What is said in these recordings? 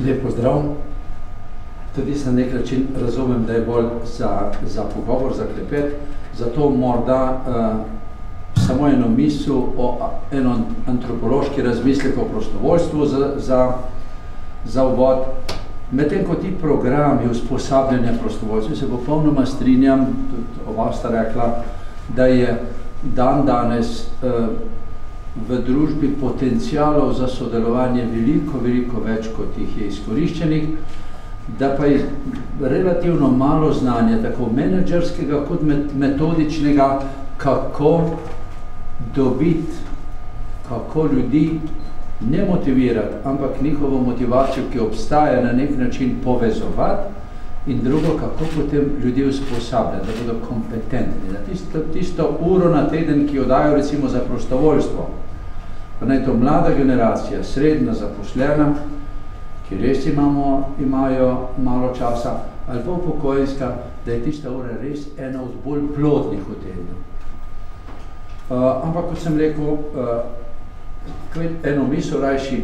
Lep pozdrav. Tudi na nek način razumem, da je bolj za pogovor, za klepet, zato morda samo eno misel o eno antropološki razmislek o prostovoljstvu za uvod. Medtem ko ti programi usposabljanja prostovoljstva, se popolnoma strinjam, tudi oba sta rekla, da je dan danes v družbi potencialov za sodelovanje veliko več, kot jih je izkoriščenih, da pa je relativno malo znanja, tako menedžerskega kot metodičnega, kako dobiti, kako ljudi ne motivirati, ampak njihovo motivacijo, ki obstaja, na nek način povezovati, in drugo, kako potem ljudi usposabljati, da bodo kompetentni. Da tisto uro na teden, ki jo dajo recimo za prostovoljstvo, pa naj to mlada generacija, srednja zaposlena, ki res imajo malo časa, ali pa upokojenska, da je tista ura res ena od bolj plodnih v tednu. Ampak, kot sem rekel, eno misel rajši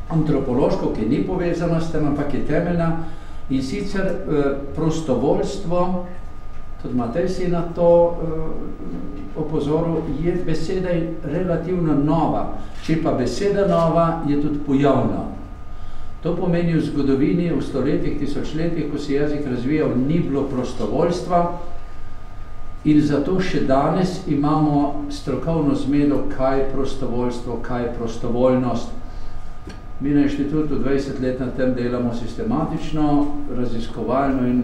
antropološko, ki ni povezana s tem, ampak je temeljna, in sicer prostovoljstvo, tudi Matej si na to opozoril, je beseda relativno nova. Če pa beseda nova, je tudi pojavna. To pomeni v zgodovini, v stoletjih, tisočletjih, ko se jezik razvijal, ni bilo prostovoljstva in zato še danes imamo strokovno zmedo, kaj je prostovoljstvo, kaj je prostovoljnost. Mi na inštitutu 20 let na tem delamo sistematično, raziskovalno in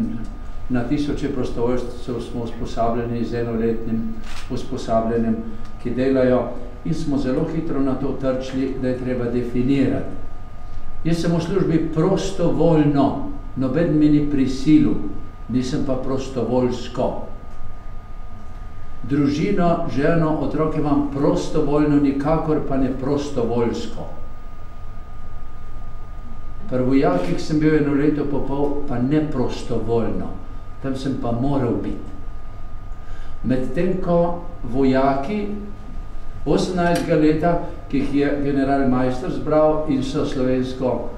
na tisoče prostovoljstv smo usposabljeni z enoletnim usposabljanjem, ki delajo, in smo zelo hitro na to trčili, da je treba definirati. Jaz sem v službi prostovoljno, noben me ni prisilil, nisem pa prostovoljsko. Družino, ženo, otroke imam prostovoljno, nikakor pa ne prostovoljsko. Pri vojakih sem bil eno leto pa pol, pa ne prostovoljno, tam sem pa moral biti. Medtem ko vojaki 18. leta, ki jih je generalmajster zbral in so slovensko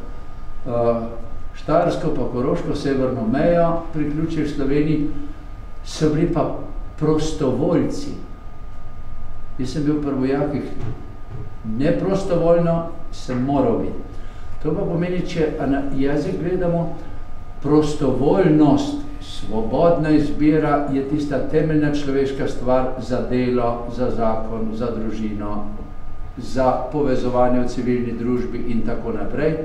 štajersko pa koroško severno mejo priključili Sloveniji, so bili pa prostovoljci. Jaz sem bil pri vojakih neprostovoljno, sem moral biti. To pa pomeni, če na jezik gledamo, prostovoljnost, svobodna izbira je tista temeljna človeška stvar za delo, za zakon, za družino, za povezovanje v civilni družbi in tako naprej.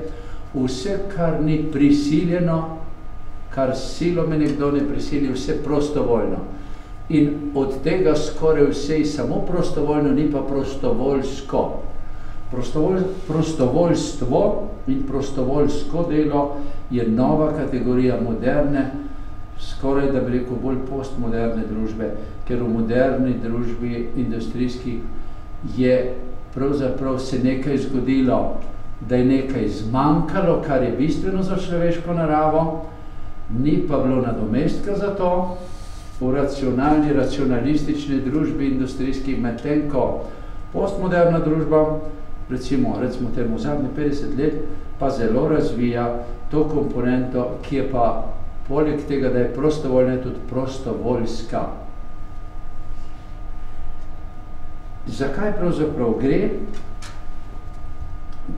Vse, kar ni prisiljeno, kar silo me nekdo ne prisili, vse prostovoljno. In od tega skoraj vse samo prostovoljno, ni pa prostovoljsko. Prostovoljstvo in prostovoljsko delo je nova kategorija moderne, skoraj da bi rekel bolj postmoderne družbe, ker v moderni družbi industrijski je pravzaprav se nekaj zgodilo, da je nekaj zmanjkalo, kar je bistveno za človeško naravo, ni pa bilo nadomestka za to. V racionalni, racionalistični družbi industrijski, medtem ko postmoderna družba, recimo temu zadnje 50 let, pa zelo razvija to komponento, ki je pa poleg tega, da je prostovoljna, tudi prostovoljska. Zakaj pravzaprav gre?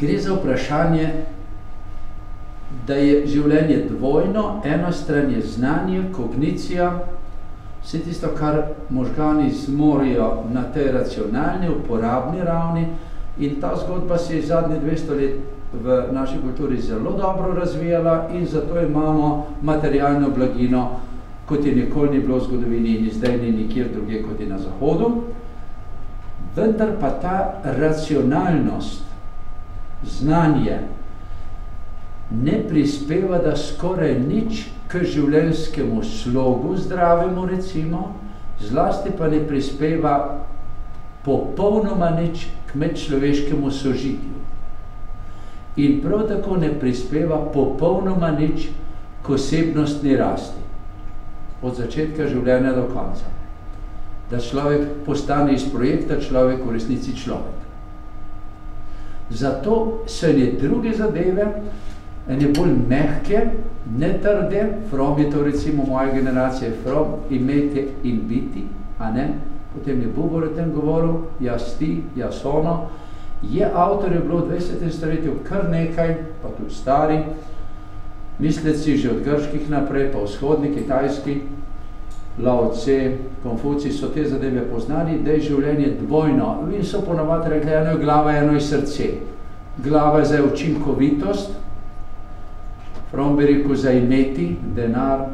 Gre za vprašanje, da je življenje dvojno, ena stran je znanje, kognicija, vse tisto, kar možgani zmorijo na tej racionalni, uporabni ravni, in ta zgodba se je zadnje 200 let v naši kulturi zelo dobro razvijala in zato imamo materialno blagino, kot je nikoli ni bilo v zgodovini in zdaj ni nikjer drugje, kot je na Zahodu. Vendar pa ta racionalnost, znanje, ne prispeva, da skoraj nič k življenjskemu slogu zdravemu, recimo, zlasti pa ne prispeva popolnoma nič k medčloveškemu sožitju. In prav tako ne prispeva popolnoma nič k osebnostni rasti. Od začetka življenja do konca. Da človek postane iz projekta človek v resnici človek. Zato so ene druge zadeve, ene bolj mehke, ne trde, from je to recimo moja generacija, from imeti in biti, a ne? Potem je Bubor o tem govoril, jaz ti, jaz ono. Je avtorjev bilo v 20. stoletju kar nekaj, pa tudi stari, misleci že od grških naprej, pa vzhodni, kitajski, Lao Tse, Konfuci so te zadeve poznali, da je življenje dvojno. In so ponavadi rekli, eno je glava, eno je srce. Glava je za učinkovitost, from bi rekel za imeti, denar,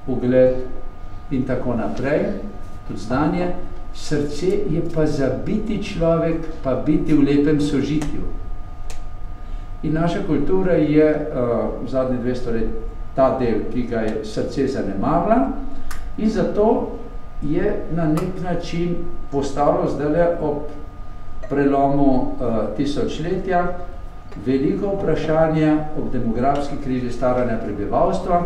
ugled in tako naprej, tudi znanje. Srce je pa za biti človek, pa biti v lepem sožitju. In naša kultura je v zadnjih 200 let ta del, ki ga je srce zanemarila, in zato je na nek način postalo zdajle ob prelomu tisočletja veliko vprašanje ob demografski krizi staranja prebivalstva,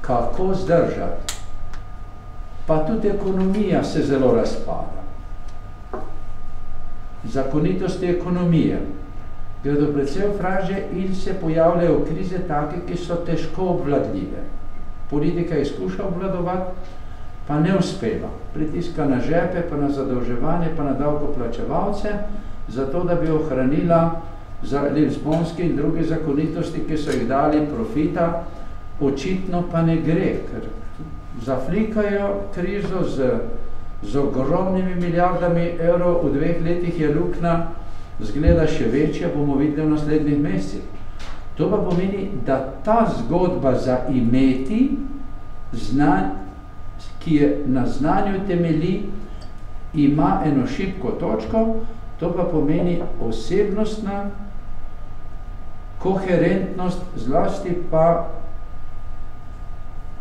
kako zdržati. Pa tudi ekonomija se zelo razpada. Zakonitosti ekonomije gredo predvsem v fraže in se pojavljajo krize take, ki so težko obvladljive. Politika je skuša obvladovati, pa ne uspeva. Pritiska na žepe, pa na zadolževanje, pa na davkoplačevalce, zato da bi ohranila zaradi lizbonske in druge zakonitosti, ki so jih dali profita, očitno pa ne gre, ker zaflikajo krizo z ogromnimi milijardami evrov, v 2 letih je luknja zgleda še večja, bomo videli v naslednjih mesecih. To pa pomeni, da ta zgodba za imeti, ki je na znanju temelji, ima eno šibko točko, to pa pomeni osebnostna koherentnost, zlasti pa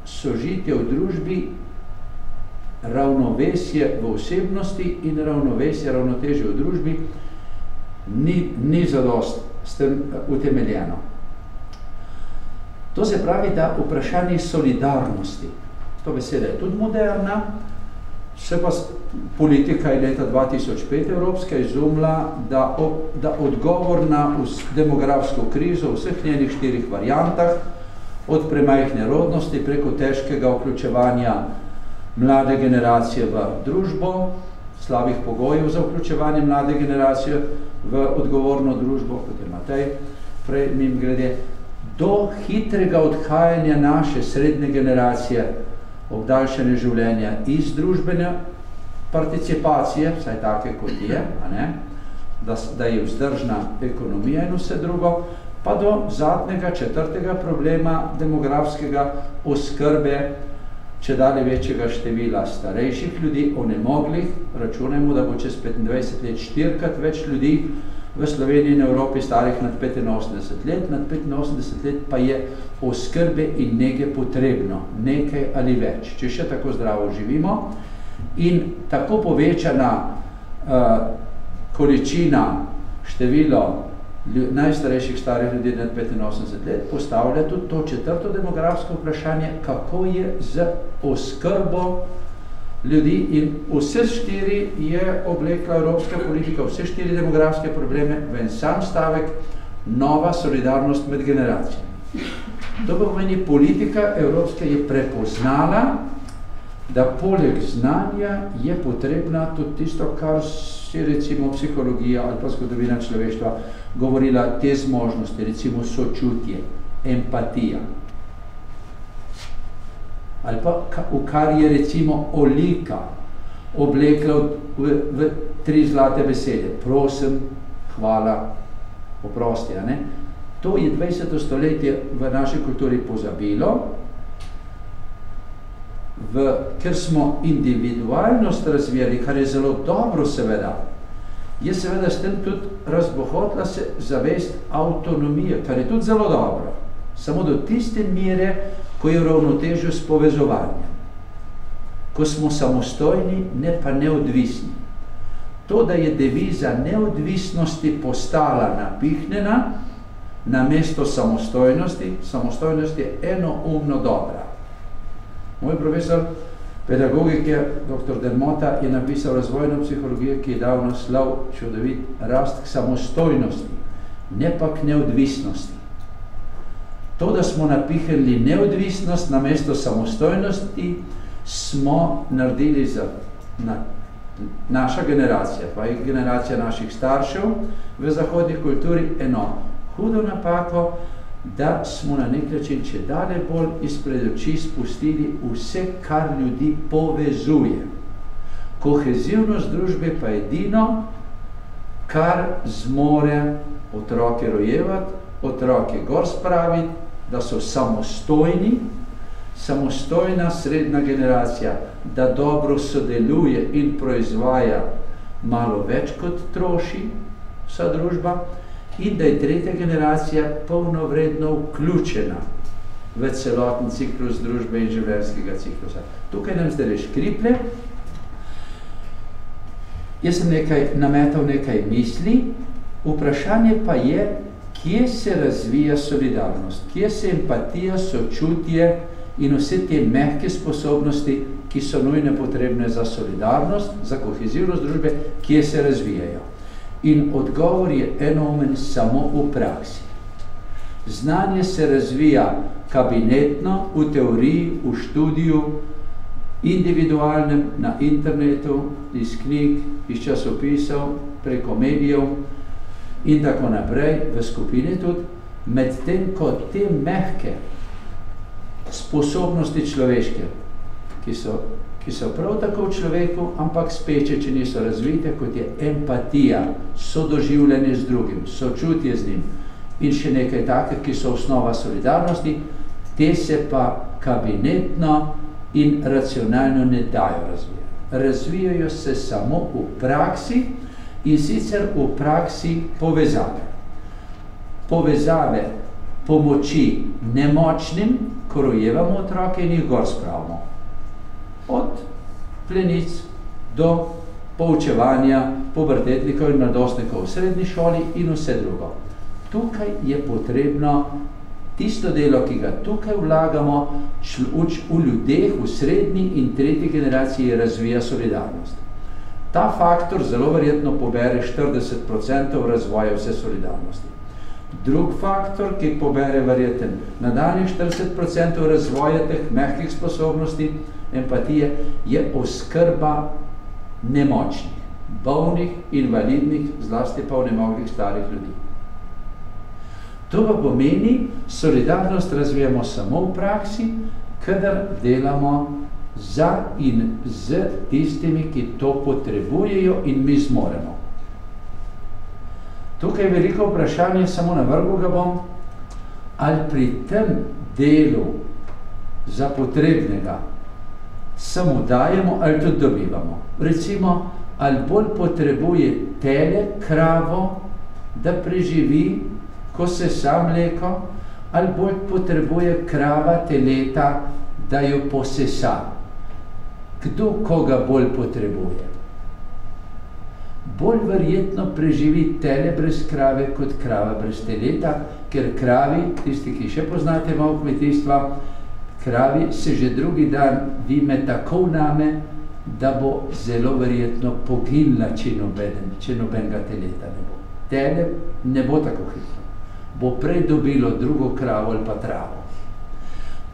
sožitje v družbi, ravnovesje v osebnosti in ravnovesje, ravnotežje v družbi ni zadost s tem utemeljeno. To se pravi, da vprašanje solidarnosti, to beseda je tudi moderna, se pa politika je leta 2005 evropska izumila, da odgovor na demografsko krizo v vseh njenih 4 variantah, od premajhne rodnosti preko težkega vključevanja mlade generacije v družbo, slabih pogojev za vključevanje mlade generacije v odgovorno družbo, kot je Matej prej mimogrede, do hitrega odhajanja naše srednje generacije, obdaljšanje življenja iz družbene participacije, vsaj take kot je, a ne? Da je vzdržna ekonomija in vse drugo, pa do zadnjega 4. problema demografskega oskrbe, če dali večjega števila starejših ljudi, onemoglih, računajmo, da bo čez 25 let 4-krat več ljudi v Sloveniji in Evropi starih nad 85 let, nad 85 let pa je oskrbe in nege potrebno, nekaj ali več, če še tako zdravo živimo. In tako povečana količina, število najstarejših starih ljudi nad 85 let postavlja tudi to 4. demografsko vprašanje, kako je z oskrbo ljudi, in vse 4 je oblekla evropska politika, vse 4 demografske probleme v en sam stavek, nova solidarnost med generacijami. To pomeni, politika evropska je prepoznala, da poleg znanja je potrebna tudi tisto, kar si recimo psihologija ali pa zgodovina človeštva govorila, te zmožnosti, recimo sočutje, empatija. Ali pa v kar je recimo Olika oblekla v 3 zlate besede, prosim, hvala, oprosti, a ne? To je 20. stoletje v naši kulturi pozabilo, ker smo individualnost razvijali, kar je zelo dobro seveda, je seveda s tem tudi razbohotila se zavest avtonomije, kar je tudi zelo dobro, samo do tiste mere, ko je v ravnotežju s povezovanjem, ko smo samostojni, ne pa neodvisni. To, da je deviza neodvisnosti postala napihnjena na mesto samostojnosti, samostojnost je enoumno dobra. Moj profesor pedagogike, dr. Delmota, je napisal razvojno psihologijo, ki je dal naslov čudovit rast k samostojnosti, ne pa k neodvisnosti. To, da smo napihnili neodvisnost namesto samostojnosti, smo naredili naša generacija, pa je generacija naših staršev v zahodni kulturi eno hudo napako, da smo na nek način čedalje bolj izpred oči spustili vse, kar ljudi povezuje. Kohezivnost družbe pa edino, kar zmore otroke rojevati, otroke gor spraviti, da so samostojni, samostojna srednja generacija, da dobro sodeluje in proizvaja malo več kot troši vsa družba in da je tretja generacija polnovredno vključena v celoten ciklus družbe in življenjskega ciklusa. Tukaj nam zdaj škriplje. Jaz sem nametal nekaj misli, vprašanje pa je, kje se razvija solidarnost, kje se empatija, sočutje in vse te mehke sposobnosti, ki so nujne potrebne za solidarnost, za kohezivnost družbe, kje se razvijajo. In odgovor je enoumen samo v praksi. Znanje se razvija kabinetno, v teoriji, v študiju, individualnem, na internetu, iz knjig, iz časopisov, preko medijev in tako naprej, v skupini tudi, medtem ko te mehke sposobnosti človeške, ki so prav tako v človeku, ampak speče, če niso razvite, kot je empatija, sodoživljenje z drugim, sočutje z njim in še nekaj take, ki so osnova solidarnosti, te se pa kabinetno in racionalno ne dajo razvijati. Razvijajo se samo v praksi in sicer v praksi povezave. Povezave pomoči nemočnim, ko rojevamo otroke in jih gor spravimo. Od plenic do poučevanja pubertetnikov in mladostnikov v srednji šoli in vse drugo. Tukaj je potrebno tisto delo, ki ga tukaj vlagamo, v ljudeh, v srednji in tretji generaciji razvija solidarnost. Ta faktor zelo verjetno pobere 40% razvoja vse solidarnosti. Drug faktor, ki pobere verjeten nadaljnjih 40% razvoja teh mehkih sposobnosti, empatije, je oskrba nemočnih, bolnih, invalidnih, zlasti pa onemoglih starih ljudi. To pa pomeni, solidarnost razvijamo samo v praksi, kadar delamo za in z tistimi, ki to potrebujejo in mi zmoremo. Tukaj je veliko vprašanje, samo navrgel ga bom, ali pri tem delu za potrebnega samo dajemo ali tudi dobivamo. Recimo, ali bolj potrebuje tele kravo, da preživi, ko se sam mleko, ali bolj potrebuje krava teleta, da jo posesa. Kdo koga bolj potrebuje? Bolj verjetno preživi tele brez krave, kot krava brez teleta, ker kravi, tisti, ki še poznate malo kmetijstva, kravi se že drugi dan vime tako name, da bo zelo verjetno poginila, če nobenega teleta ne bo. Tele ne bo tako hitro. Bo prej dobilo drugo kravo ali pa travo.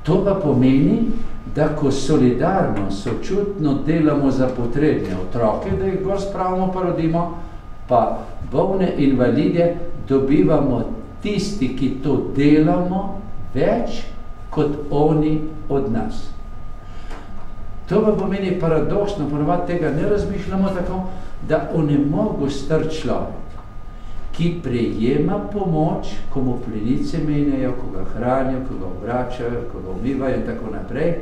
To pa pomeni, da ko solidarno, sočutno delamo za potrebne otroke, da jih gor spravimo pa rodimo, pa bolne invalide dobivamo tisti, ki to delamo, več kot oni od nas. To pa pomeni paradoksno, ponovadi tega ne razmišljamo tako, da onemogel star človek, ki prejema pomoč, ko mu plenice menjajo, ko ga hranijo, ko ga obračajo, ko ga umivajo in tako naprej,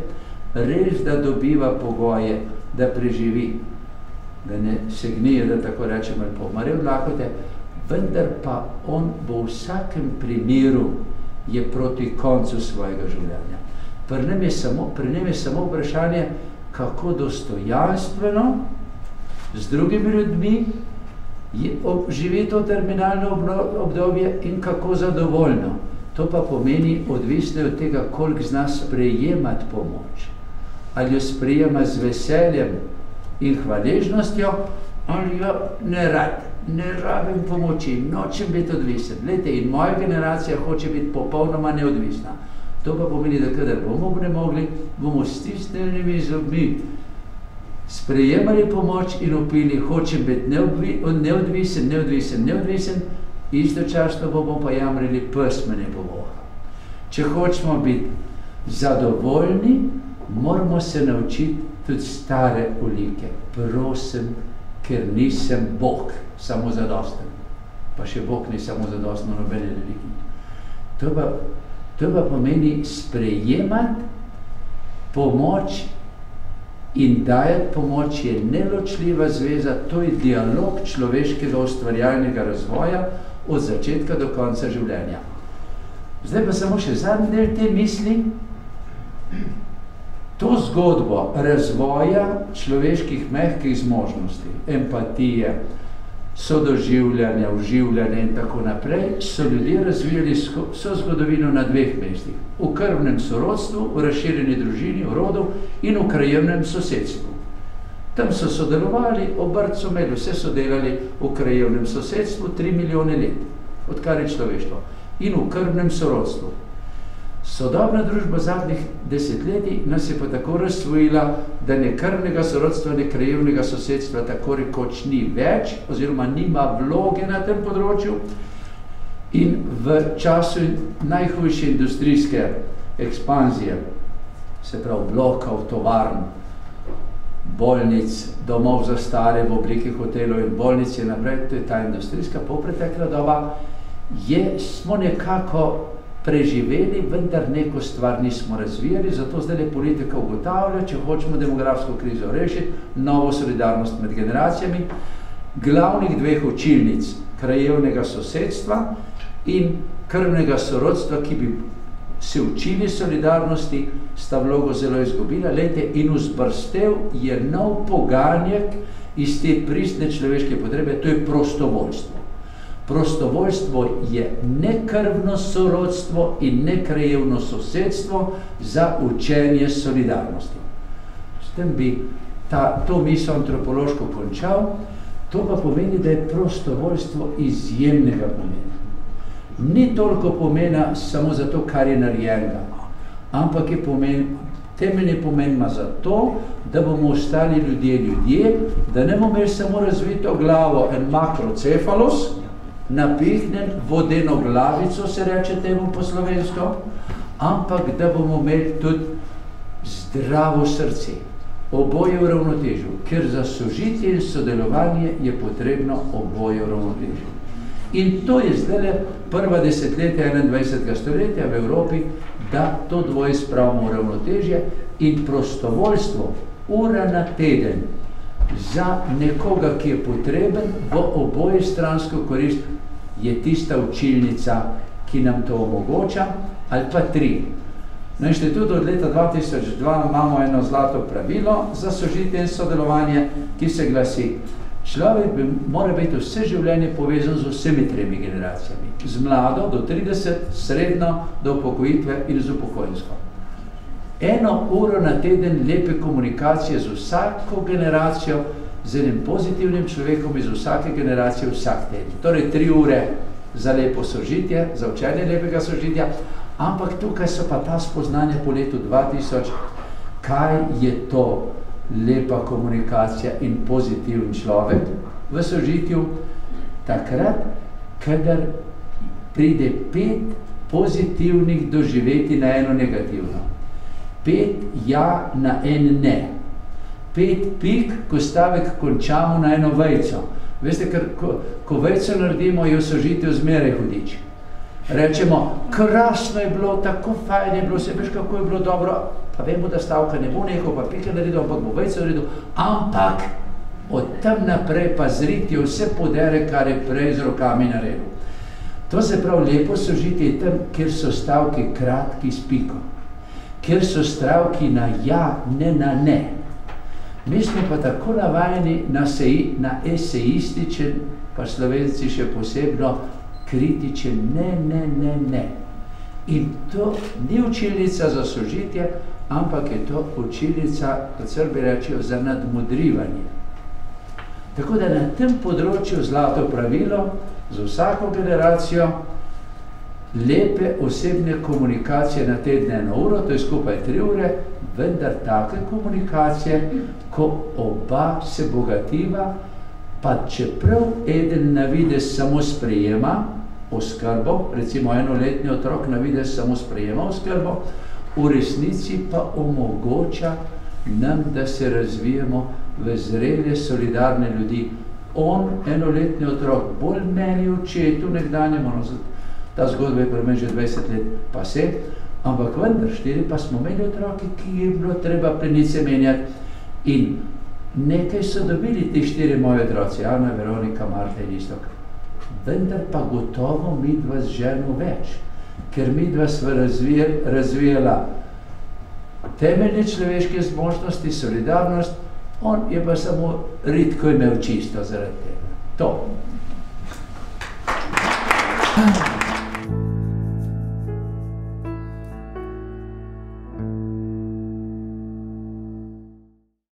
res da dobiva pogoje, da preživi, da ne se gnije, da tako rečem, ali pomare od lakote, vendar pa on bo v vsakem primeru je proti koncu svojega življenja. Pri njem je samo vprašanje, kako dostojanstveno z drugimi ljudmi živi to terminalno obdobje in kako zadovoljno. To pa pomeni odvisno od tega, koliko zna sprejemati pomoč. Ali jo sprejema z veseljem in hvaležnostjo, ali jo ne rad. ne rabim pomoči, nočem biti odvisen. Glejte, in moja generacija hoče biti popolnoma neodvisna. To pa pomeni, da kadar bomo ne mogli, bomo stisnjenimi zobmi sprejemali pomoč in upili, hočem biti neodvisen, istočasno bomo pa jamrili, pes me ne bo voha. Če hočemo biti zadovoljni, moramo se naučiti tudi stare olike. Prosim, ker nisem Bog, samozadosten. Pa še Bog ni samozadosten v nobene religiji. To pa pomeni sprejemati pomoč in dajati pomoč je neločljiva zveza, to je dialog človeškega ustvarjalnega razvoja od začetka do konca življenja. Zdaj pa samo še zadnji del te misli. To zgodbo razvoja človeških mehkih zmožnosti, empatije, sodoživljanja, uživljanja in tako naprej, so ljudje razvijali vso zgodovino na dveh mestih. V krvnem sorodstvu, v razširjeni družini, v rodu in v krajevnem sosedstvu. Tam so sodelovali, obrt so imeli, vse so delali v krajevnem sosedstvu 3 milijone let, odkar je človeštvo. In v krvnem sorodstvu. Sodobna družba zadnjih desetletij nas je pa tako razsvojila, da ne krvnega sorodstva, ne krajevnega sosedstva tako rekoč ni več, oziroma nima vloge na tem področju. In v času najhujše industrijske ekspanzije, se pravi blokov, tovarn, bolnic, domov za stare v obliki hotelov in bolnic je naprej, to je ta industrijska polpretekla doba, smo nekako preživeli, vendar neko stvar nismo razvijali, zato zdaj politika ugotavlja, če hočemo demografsko krizo rešiti, novo solidarnost med generacijami, glavnih dveh učilnic krajevnega sosedstva in krvnega sorodstva, ki bi se učili solidarnosti, sta vlogo zelo izgubila. Lejte, in vzbrstel je nov poganjek iz te pristne človeške potrebe, to je prostovoljstvo. Prostovoljstvo je nekrvno sorodstvo in nekrajevno sosedstvo za učenje solidarnosti. S tem bi to misel antropološko končal, to pa pomeni, da je prostovoljstvo izjemnega pomena. Ni toliko pomena samo zato, kar je narejenega, ampak je temeljni pomen ima zato, da bomo ostali ljudje, da ne bomo imeli samo razvito glavo, en makrocefalus, napihnen vodeno glavico, se reče temu po slovensko, ampak da bomo imeli tudi zdravo srce, oboje v ravnotežju, ker za sožitje in sodelovanje je potrebno oboje v ravnotežju. In to je zdaj prva desetletja 21. stoletja v Evropi, da to dvoje spravimo v ravnotežje in prostovoljstvo, ura na teden, za nekoga, ki je potreben, v oboje stransko korist, je tista učilnica, ki nam to omogoča, ali pa 3. Na inštitutu od leta 2002 imamo eno zlato pravilo za sožitje in sodelovanje, ki se glasi: človek mora biti vse življenje povezan z vsemi 3 generacijami. Z mlado do 30, srednjo do upokojitve in z upokojensko. 1 uro na teden lepe komunikacije z vsako generacijo, z enim pozitivnim človekom iz vsake generacije vsak teden. Torej 3 ure za lepo sožitje, za učenje lepega sožitja, ampak tukaj so pa ta spoznanja po letu 2000, kaj je to lepa komunikacija in pozitiven človek v sožitju, takrat, kadar pride 5 pozitivnih doživeti na eno negativno. 5 ja na en ne. 5 pik, ko stavek končamo na eno vejco. Veste, ker ko vejco naredimo, je v sožitju zmeraj hudič. Rečemo, krasno je bilo, tako fajn je bilo, se veš, kako je bilo dobro, pa vemo, da stavka ne bo nehal, pa pika naredil, ampak bo vejco naredil, ampak od tam naprej pa zriti vse podere, kar je prej z rokami naredil. To se pravi, lepo sožitje je tam, kjer so stavki kratki s piko, kjer so stavki na ja, ne na ne. Mi smo pa tako navajeni na esejističen, pa Slovenci še posebno, kritičen ne. In to ni učilnica za sožitje, ampak je to učilnica, kot Srbi rečejo, za nadmudrivanje. Tako da na tem področju zlato pravilo za vsako generacijo, lepe osebne komunikacije na tedne 1 uro, to je skupaj 3 ure, vendar take komunikacije, ko oba se bogativa, pa čeprav eden na videz samo sprejema oskrbo, recimo 1-letni otrok na videz samo sprejema oskrbo, v resnici pa omogoča nam, da se razvijemo v zrele, solidarne ljudi. On, 1-letni otrok, bolj meni očetu nekdanjemu, ta zgodba je pri meni že 20 let pa se, ampak vendar 4 pa smo imeli otroke, ki je bilo treba plenice menjati in nekaj so dobili ti 4 moji otroci, Ana, Veronika, Marta in Iztok. Vendar pa gotovo midva z ženo več, ker midva sva razvijala temeljne človeške zmožnosti, solidarnost, on je pa samo redko imel čisto zaradi tega. To.